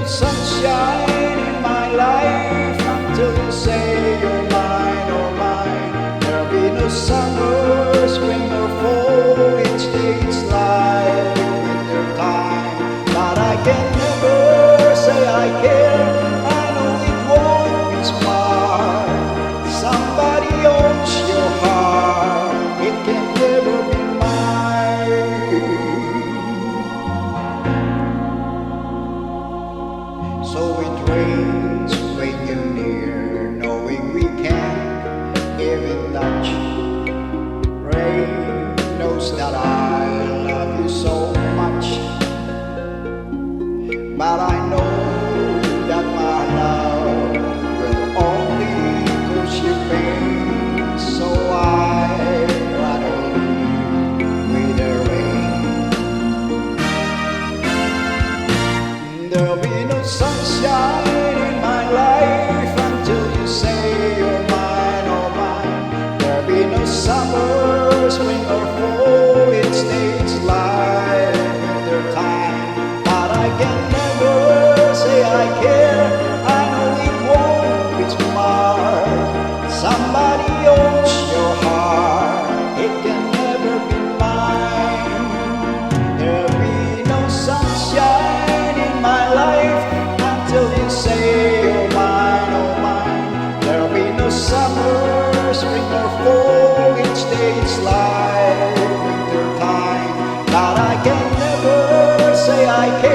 sunshine in my life until you say you're mine, oh mine. There'll be no summer, spring or fall, each day's like winter time. But I can never say I care, I know it won't be smart. Somebody owns your heart, it can never be mine. So it rains when you're near, knowing we can't even touch. Rain knows that I love you so much, but I know that my love will only cause you pain. So I'd rather live with the rain. There'll be no sunshine in my life until you say you're mine, oh mine. There'll be no summer, spring or fall, it stays like winter time. But I can never say I care, I know it won't be smart. Somebody owns your heart, it can never be mine. There'll be no sunshine in my life until you say you're mine, oh mine. There'll be no summer, spring or fall, each day's like winter time. But I can never say I can.